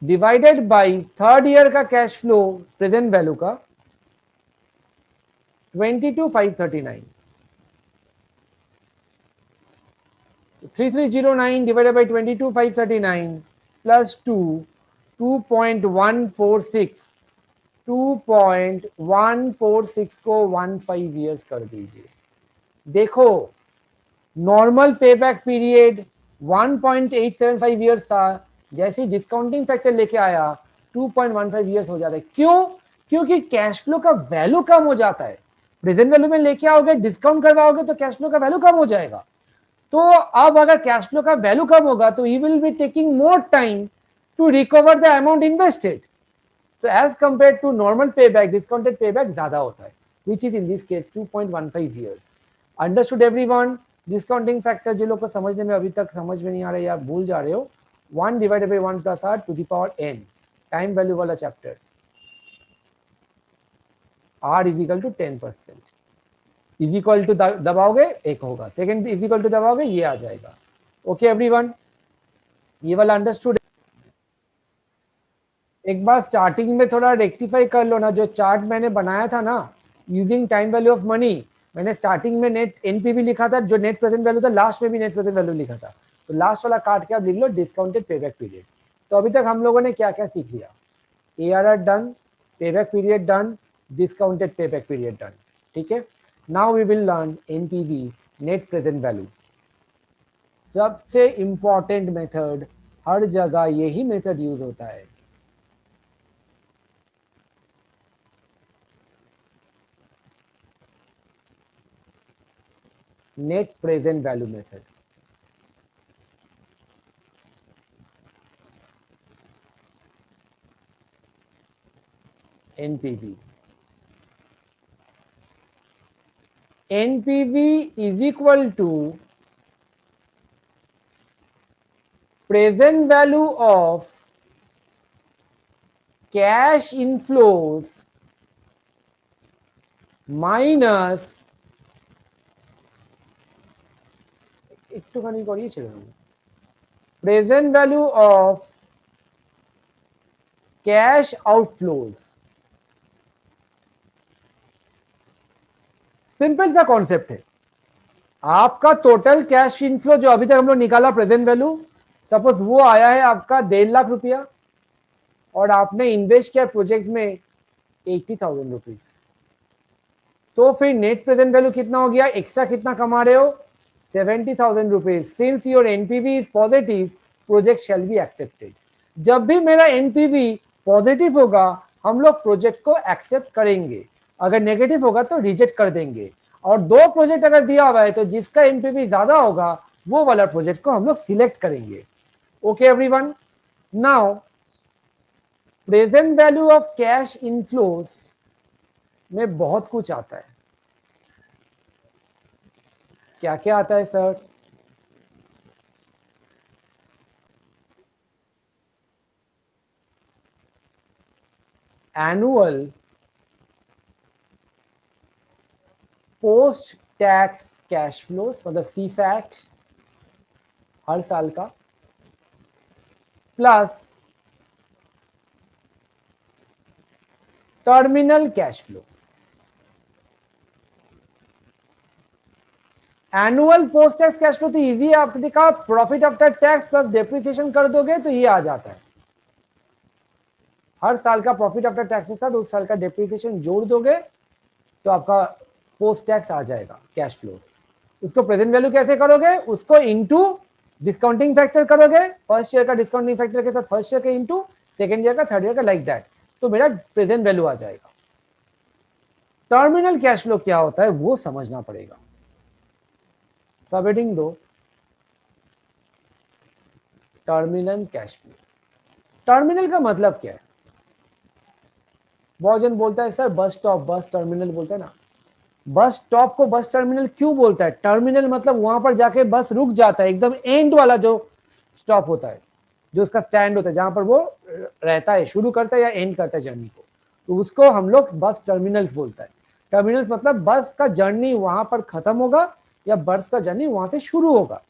divided by third year का कैश फ्लो प्रेजेंट वैल्यू का 22,539. 3309 divided by 22,539 plus 2, 2.146, 2.146 को 15 years कर दीजिए. देखो नॉर्मल पेबैक पीरियड 1.875 years था, जैसे डिस्काउंटिंग फैक्टर लेके आया 2.15 years हो जाता है. क्यों? क्योंकि कैश फ्लो का वैल्यू कम हो जाता है. प्रेजेंट वैल्यू में लेके आओगे, डिस्काउंट करवाओगे तो कैश फ्लो का वैल्यू कम हो जाएगा. तो अब अगर कैश फ्लो का वैल्यू कम होगा तो he will be taking more time to recover the amount invested. तो as compare to normal payback, discounted payback ज्यादा होता है, which is in this case 2.15 years. Understood everyone? Discounting factor जो लोग को समझने में अभी तक समझ में नहीं आ रहा है या भूल जा रहे हो, 1 divided by 1 plus r to the power n, time value वाला चैप्टर. r is equal to 10%. Is equal to दबाओगे एक होगा, सेकंड इज इक्वल टू दबाओगे ये आ जाएगा. ओके एवरीवन, ये वाला अंडरस्टूड? एक बार स्टार्टिंग में थोड़ा रेक्टिफाई कर लो ना, जो चार्ट मैंने बनाया था ना using time value of money, मैंने स्टार्टिंग में नेट एनपीवी लिखा था, जो नेट प्रेजेंट वैल्यू था, लास्ट में भी नेट प्रेजेंट वैल्यू लिखा था. तो लास्ट वाला काट के आप लिख लो डिस्काउंटेड पेबैक पीरियड. तो अभी तक हम लोगों ने क्या क्या सीख लिया? ARR done, payback period done, discounted payback period done. ठीक है, now we will learn NPV, net present value. सबसे इंपॉर्टेंट मेथड, हर जगह यही मेथड यूज होता है. Net present value method. NPV. NPV is equal to present value of cash inflows minus একটুখানি করিয়েছিলাম present value of cash outflows. Simple सा कॉन्सेप्ट है। आपका टोटल कैश इनफ्लो जो अभी तक हम लोग निकाला प्रेजेंट वैल्यू, सपोज वो आया है आपका 1.5 लाख रुपया और आपने इन्वेस्ट किया प्रोजेक्ट में 80,000 रुपीज, तो फिर नेट प्रेजेंट वैल्यू कितना हो गया, एक्स्ट्रा कितना कमा रहे हो, 70,000 rupees. Since your NPV is positive, project shall be accepted. जब भी मेरा एनपीवी पॉजिटिव होगा हम लोग प्रोजेक्ट को एक्सेप्ट करेंगे, अगर नेगेटिव होगा तो रिजेक्ट कर देंगे। और दो प्रोजेक्ट अगर दिया हुआ है तो जिसका एनपीवी ज्यादा होगा वो वाला प्रोजेक्ट को हम लोग सिलेक्ट करेंगे। Okay everyone, now present value of cash inflows में बहुत कुछ आता है। क्या क्या आता है sir? Annual post tax cash flows, मतलब सी फैक्ट हर साल का, plus terminal cash flow. Annual post tax cash flow तो इजी है, आपने कहा profit after tax plus depreciation कर दोगे तो ये आ जाता है। हर साल का प्रॉफिट आफ्टर टैक्स के साथ उस साल का डेप्रिसिएशन जोड़ दोगे तो आपका पोस्ट टैक्स आ जाएगा कैश फ्लो। उसको प्रेजेंट वैल्यू कैसे करोगे, उसको इनटू डिस्काउंटिंग फैक्टर करोगे, फर्स्ट ईयर का डिस्काउंटिंग फैक्टर के साथ फर्स्ट ईयर का इनटू सेकंड ईयर का, थर्ड ईयर का, लाइक दैट, तो मेरा प्रेजेंट वैल्यू आ जाएगा। टर्मिनल कैश फ्लो क्या होता है वो समझना पड़ेगा। सब हेडिंग दो, टर्मिनल कैश फ्लो। टर्मिनल का मतलब क्या है? बहुत जन बोलता है sir bus stop, bus terminal बोलता है ना। बस स्टॉप को बस टर्मिनल क्यों बोलता है? टर्मिनल मतलब वहां पर जाके बस रुक जाता है, एकदम एंड वाला जो स्टॉप होता है, जो उसका स्टैंड होता है जहां पर वो रहता है, शुरू करता है या एंड करता है जर्नी को, तो उसको हम लोग बस टर्मिनल्स बोलता है। टर्मिनल्स मतलब बस का जर्नी वहां पर खत्म होगा या बस का जर्नी वहां से शुरू होगा।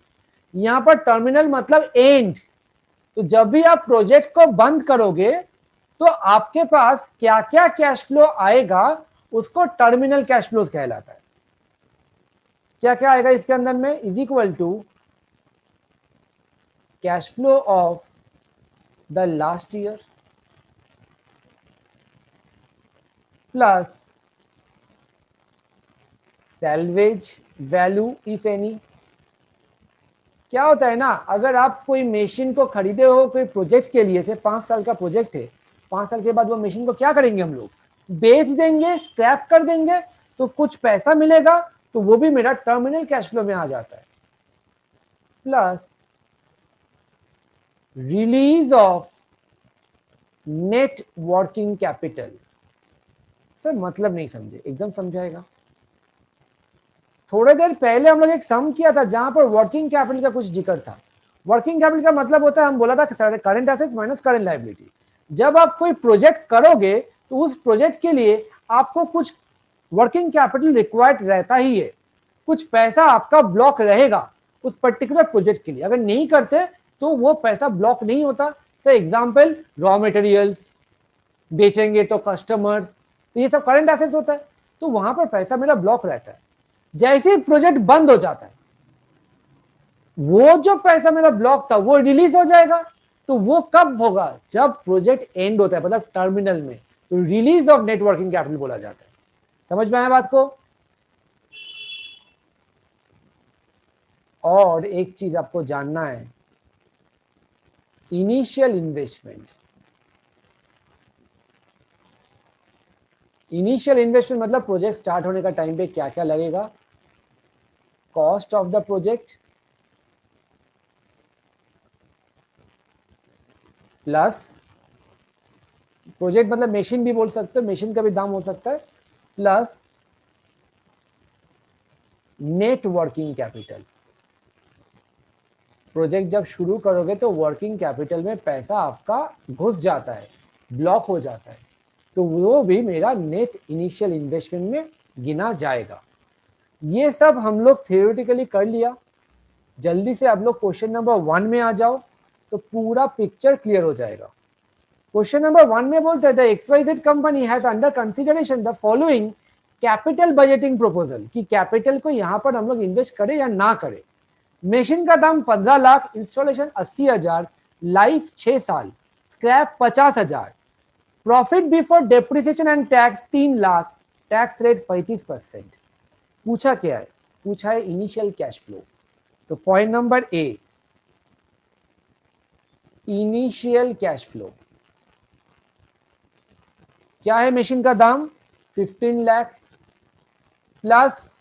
यहाँ पर टर्मिनल मतलब एंड। तो जब भी आप प्रोजेक्ट को बंद करोगे तो आपके पास क्या क्या कैश फ्लो आएगा उसको टर्मिनल कैश फ्लोज कहलाता है। क्या क्या आएगा इसके अंदर में, is equal to cash flow of the last year plus salvage value if any. क्या होता है ना, अगर आप कोई मशीन को खरीदे हो कोई प्रोजेक्ट के लिए, से 5 साल का प्रोजेक्ट है, 5 साल के बाद वो मशीन को क्या करेंगे हम लोग, बेच देंगे, स्क्रैप कर देंगे, तो कुछ पैसा मिलेगा, तो वो भी मेरा टर्मिनल कैश फ्लो में आ जाता है। Plus release of net working capital. Sir मतलब नहीं समझे, एकदम समझाएगा। थोड़ी देर पहले हम लोग एक सम किया था जहां पर वर्किंग कैपिटल का कुछ जिक्र था। वर्किंग कैपिटल का मतलब होता है, हम बोला था current assets minus current liability. जब आप कोई प्रोजेक्ट करोगे तो उस प्रोजेक्ट के लिए आपको कुछ वर्किंग कैपिटल रिक्वायर्ड रहता ही है, कुछ पैसा आपका ब्लॉक रहेगा उस पर्टिकुलर प्रोजेक्ट के लिए। अगर नहीं करते तो वो पैसा ब्लॉक नहीं होता। सर एग्जाम्पल, रॉ मटेरियल्स बेचेंगे तो कस्टमर्स, तो ये सब करंट एसेट्स होता है, तो वहां पर पैसा मेरा ब्लॉक रहता है। जैसे ही प्रोजेक्ट बंद हो जाता है वो जो पैसा मेरा ब्लॉक था वो रिलीज हो जाएगा। तो वो कब होगा, जब प्रोजेक्ट एंड होता है, मतलब टर्मिनल में, तो release of net working capital बोला जाता है। समझ में आया बात को? और एक चीज आपको जानना है, इनिशियल इन्वेस्टमेंट। इनिशियल इन्वेस्टमेंट मतलब प्रोजेक्ट स्टार्ट होने का टाइम पे क्या क्या लगेगा, cost of the project plus project मतलब मशीन भी बोल सकते हो, मशीन का भी दाम हो सकता है, plus net working capital. Project जब शुरू करोगे तो वर्किंग कैपिटल में पैसा आपका घुस जाता है, ब्लॉक हो जाता है, तो वो भी मेरा नेट इनिशियल इन्वेस्टमेंट में गिना जाएगा। ये सब हम लोग थियोरेटिकली कर लिया। जल्दी से आप लोग क्वेश्चन नंबर 1 में आ जाओ तो पूरा पिक्चर क्लियर हो जाएगा। क्वेश्चन नंबर 1 में बोलते हैं XYZ company has under consideration the following capital budgeting proposal, कि कैपिटल को यहां पर हम लोग इन्वेस्ट करें या ना करें। मशीन का दाम 15 लाख, इंस्टॉलेशन 80,000, लाइफ 6 साल, scrap 50,000, profit before depreciation and tax 3 lakh, tax rate 35%। पूछा क्या है? पूछा है इनिशियल कैश फ्लो। तो point number A, initial cash flow क्या है? मशीन का दाम 15 lakh plus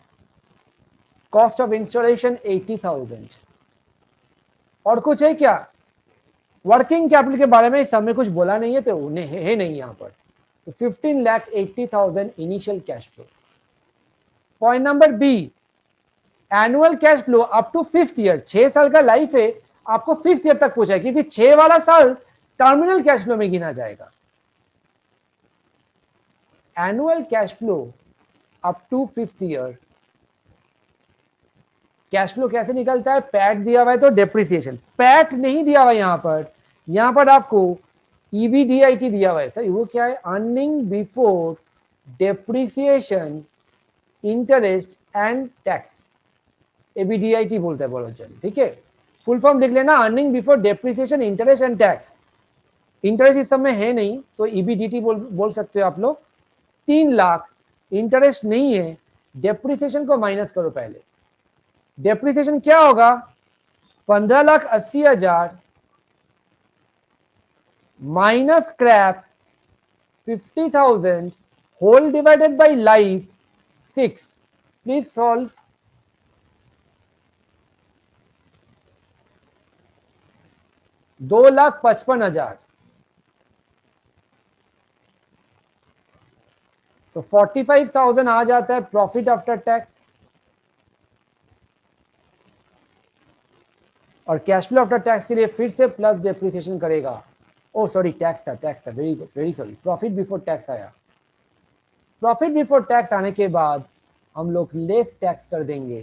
cost of installation 80,000। और कुछ है क्या? वर्किंग कैपिटल के बारे में इस समय कुछ बोला नहीं है, तो उन्हें है नहीं यहां पर। तो 15,80,000 initial cash flow. Point number B, annual cash flow up to 5th year. 6 साल का लाइफ है, आपको 5th ईयर तक पूछा है, क्योंकि 6 वाला साल टर्मिनल कैश फ्लो में गिना जाएगा। Annual cash flow up to 5th year. Cash flow कैसे निकलता है? पैट दिया हुआ है तो डेप्रिसिएशन, पैट नहीं दिया हुआ यहां पर आपको ईबीडीआईटी दिया हुआ है। सर वो क्या है? Earning before depreciation interest and tax, EBDIT बोलते हैं, बोलो चलो ठीक है। फुल फॉर्म लिख लेना, earning before depreciation interest and tax. Interest इस समय है नहीं तो ईबीडीटी बोल सकते हो आप लोग। 3 लाख, इंटरेस्ट नहीं है, डेप्रिसिएशन को माइनस करो पहले। डेप्रिसिएशन क्या होगा? 15,80,000 minus scrap 50,000 whole divided by life 6। Please solve. 2,55,000। तो 45,000 आ जाता है प्रॉफिट आफ्टर टैक्स, और कैश फ्लो आफ्टर टैक्स के लिए फिर से प्लस डेप्रिसिएशन करेगा। ओ सॉरी, टैक्स था, very sorry, profit before tax आया। प्रॉफिट बिफोर टैक्स आने के बाद हम लोग लेस टैक्स कर देंगे।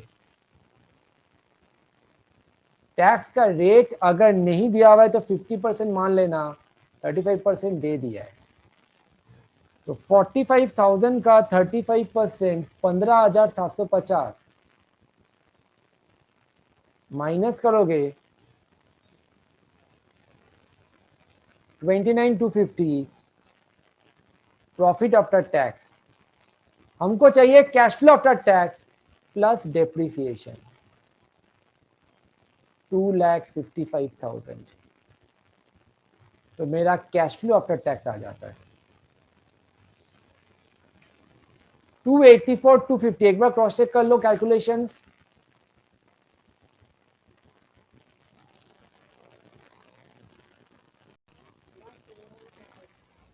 टैक्स का रेट अगर नहीं दिया हुआ है तो 50% मान लेना, 35% दे दिया है। तो 45,000 का 35% 15,750 माइनस करोगे 29,250 प्रॉफिट आफ्टर टैक्स। हमको चाहिए cash flow after tax plus depreciation 2,55,000। तो मेरा कैश फ्लो आफ्टर टैक्स आ जाता है 284,250। एक बार क्रॉस चेक कर लो कैलकुलेशंस।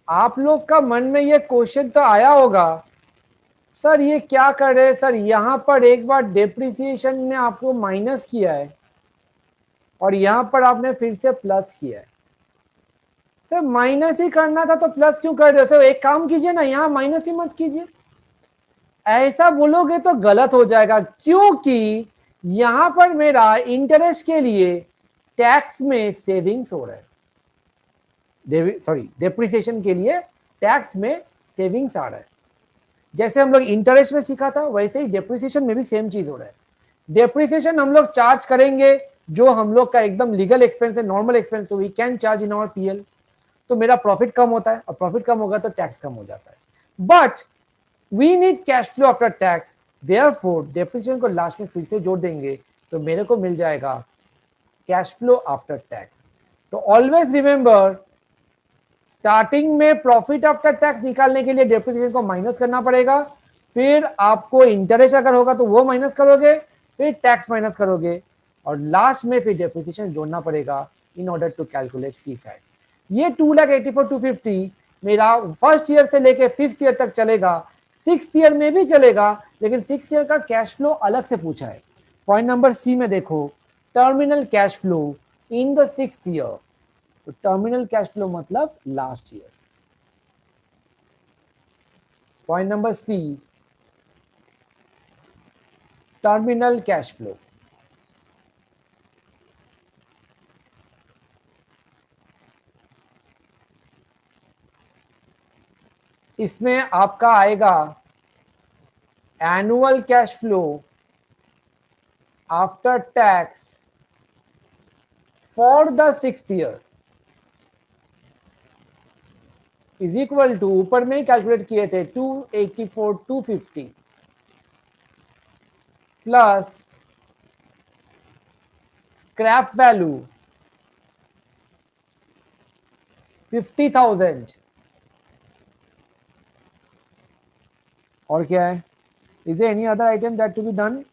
आप लोग का मन में ये क्वेश्चन तो आया होगा, सर ये क्या कर रहे हैं सर, यहां पर एक बार डेप्रिसिएशन ने आपको माइनस किया है और यहां पर आपने फिर से प्लस किया है। सर माइनस ही करना था तो प्लस क्यों कर रहे हो? सर एक काम कीजिए ना, यहां माइनस ही मत कीजिए। ऐसा बोलोगे तो गलत हो जाएगा, क्योंकि यहां पर मेरा इंटरेस्ट के लिए टैक्स में सेविंग्स हो रहा है, सॉरी डेप्रिसिएशन के लिए टैक्स में सेविंग्स आ रहा है। जैसे हम लोग इंटरेस्ट में सीखा था वैसे ही डेप्रिसिएशन में भी सेम चीज हो रहा है। डेप्रिसिएशन हम लोग चार्ज करेंगे जो हम लोग का एकदम लीगल एक्सपेंस है, normal expense, we can charge in our PL. तो मेरा प्रॉफिट कम होता है और प्रॉफिट कम होगा तो टैक्स कम हो जाता है। But we need cash flow after tax, therefore depreciation को लास्ट में फिर से जोड़ देंगे तो मेरे को मिल जाएगा कैश फ्लो आफ्टर टैक्स। तो ऑलवेज रिमेंबर, स्टार्टिंग में प्रॉफिट आफ्टर टैक्स निकालने के लिए डेप्रिसिएशन को माइनस करना पड़ेगा, फिर आपको इंटरेस्ट अगर होगा तो वो माइनस करोगे, फिर टैक्स माइनस करोगे, और लास्ट में फिर डेप्रिसिएशन जोड़ना पड़ेगा in order to calculate CFAT. ये 2,84,250 मेरा फर्स्ट ईयर से लेके 5th ईयर तक चलेगा, 6th ईयर में भी चलेगा, लेकिन 6th ईयर का कैश फ्लो अलग से पूछा है। पॉइंट नंबर सी में देखो, terminal cash flow in the 6th year. तो टर्मिनल कैश फ्लो मतलब last year. Point number C, terminal cash flow. इसमें आपका आएगा annual cash flow after tax for the 6th year is equal to, ऊपर में ही कैलकुलेट किए थे, 284 250 प्लस स्क्रैप वैल्यू 50,000। और क्या है? Is there any other item that to be done?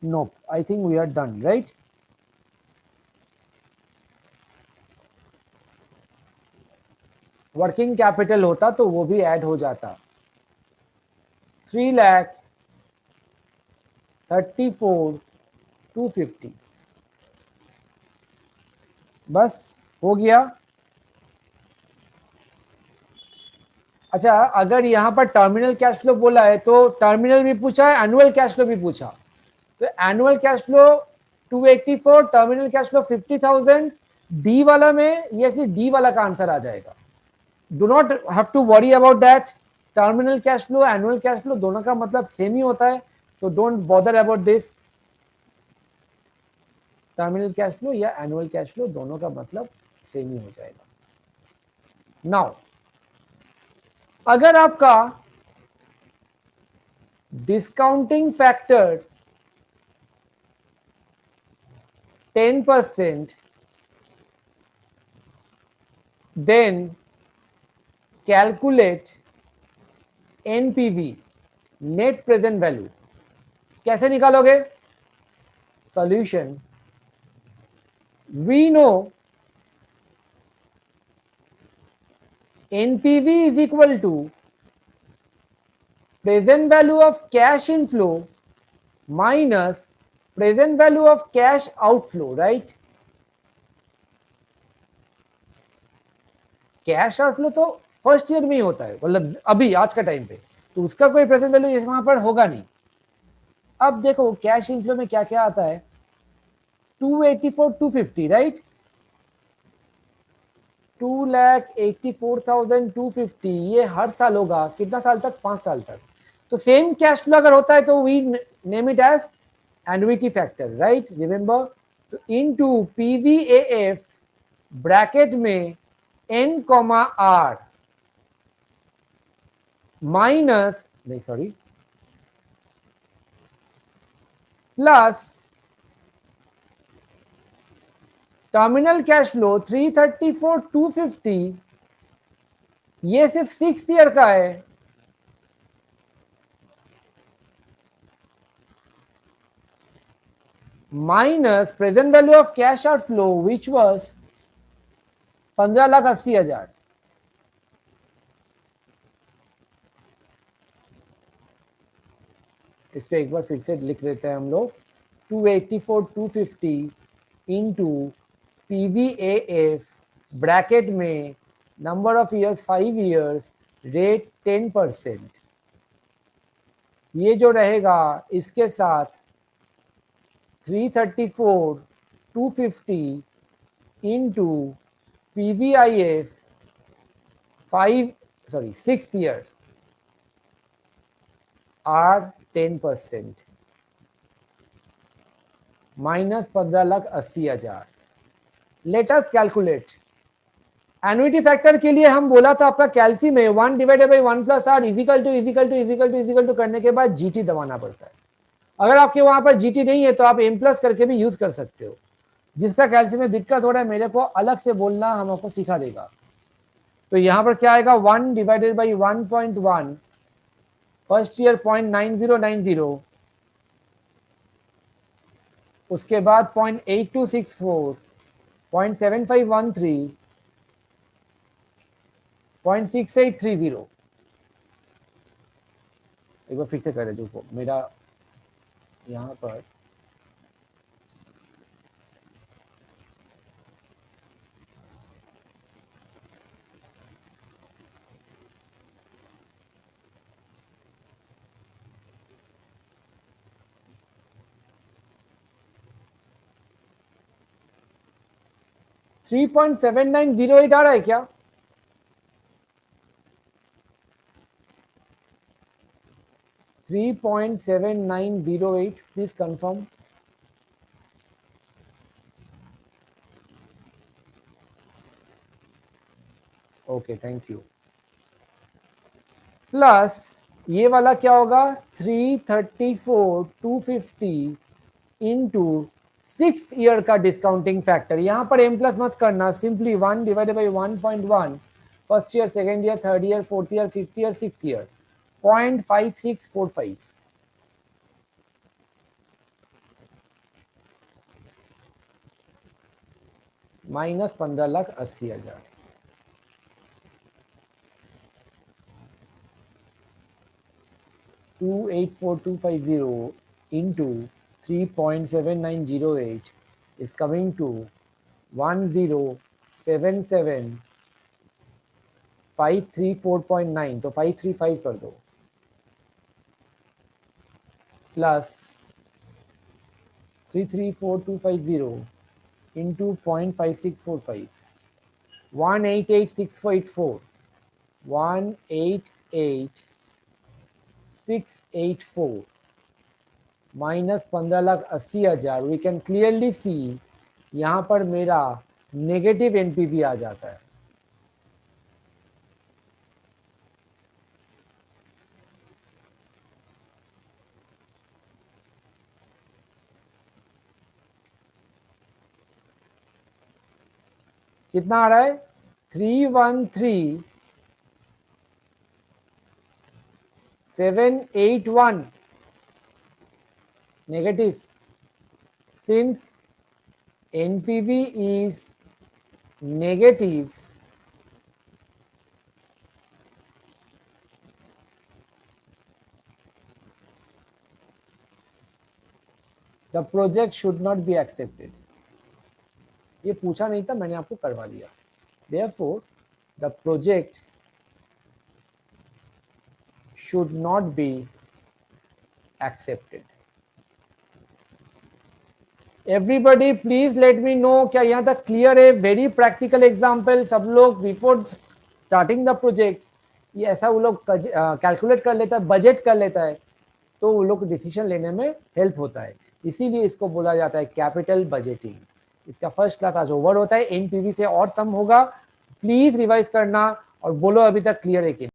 No, I think we are done, right? Working capital होता तो वो भी ऐड हो जाता। 3,34,250 बस हो गया। अच्छा, अगर यहां पर टर्मिनल कैश फ्लो बोला है तो टर्मिनल भी पूछा है, एनुअल कैश फ्लो भी पूछा। तो annual cash flow 284, terminal cash flow 50,000। D वाला में ये फिर डी वाला का आंसर आ जाएगा। Do not have to worry about that. Terminal cash flow, annual cash flow दोनों का मतलब सेम ही होता है, so don't bother about this. Terminal cash flow या एनुअल कैश फ्लो दोनों का मतलब सेम ही हो जाएगा। नाउ अगर आपका discounting factor 10%, then calculate NPV, net present value. कैसे निकालोगे? Solution, we know NPV is equal to present value of cash inflow minus present value of cash outflow, right? Cash outflow तो फर्स्ट ईयर में ही होता है, मतलब अभी आज का टाइम पे, तो उसका कोई प्रेजेंट वैल्यू वहां पर होगा नहीं। अब देखो कैश इनफ्लो में क्या क्या आता है, 284 250, राइट? 2,84,250 ये हर साल होगा, कितना साल तक? 5 साल तक। तो सेम कैश फ्लो अगर होता है तो we name it as annuity factor, right? Remember, तो इनटू पीवीएएफ ब्रैकेट में एन कॉमा आर माइनस, नहीं sorry, plus terminal cash flow 334 250, ये सिर्फ 6th ईयर का है, minus present value of cash out flow which was 15,80,000। इस पे एक बार फिर से लिख लेते हैं हम लोग, 284 250 इंटू पीवीएएफ ब्रैकेट में number of years 5 years, rate 10%। ये जो रहेगा इसके साथ 334 250 into PVIF 6th year R 10% minus 15,80,000। Let us calculate annuity factor के लिए। हम बोला था आपका कैल्सी में 1 divided by 1 plus R equal to equal to equal to equal to करने के बाद जीटी दबाना पड़ता है। अगर आपके वहां पर जीटी नहीं है तो आप एम प्लस करके भी यूज कर सकते हो। जिसका कैल्सी में दिक्कत हो रहा है मेरे को अलग से बोलना, हम आपको सिखा देगा। तो यहां पर क्या आएगा, 1 डिवाइडेड बाई 1.1, फर्स्ट ईयर 0.9090, उसके बाद 0.8264, 0.7513, 0.6830। एक बार फिर से करे जो मेरा यहाँ पर $3.7908 आ रहा है क्या? $3.7908, please confirm. Okay, thank you. Plus ये वाला क्या होगा? 334,250 इंटू 6th ईयर का डिस्काउंटिंग फैक्टर। यहां पर m प्लस मत करना, simply 1 divided by 1.1, first year, second year, third year, fourth year, fifth year, sixth year, 0.5645 minus 15,80,000। $284,250 into 3.7908 is coming to 1077534.9, तो 535 कर दो, plus 334,250 into 0.5645, 188,684, 188,684 minus 15,80,000। We can clearly see यहाँ पर मेरा नेगेटिव एनपीवी आ जाता है। कितना आ रहा है? 313,781 negative. Since NPV is negative, the project should not be accepted. ये पूछा नहीं था, मैंने आपको करवा दिया। Therefore, the project should not be accepted. Everybody please let me know क्या यहाँ तक क्लियर है? Very practical example. सब लोग बिफोर स्टार्टिंग द प्रोजेक्ट ये ऐसा वो लोग कैलकुलेट कर लेता है, बजट कर लेता है, तो वो लोग डिसीजन लेने में हेल्प होता है। इसीलिए इसको बोला जाता है कैपिटल बजटिंग। इसका फर्स्ट क्लास आज ओवर होता है। एनपीवी से और सम होगा, प्लीज रिवाइज करना और बोलो अभी तक क्लियर है कि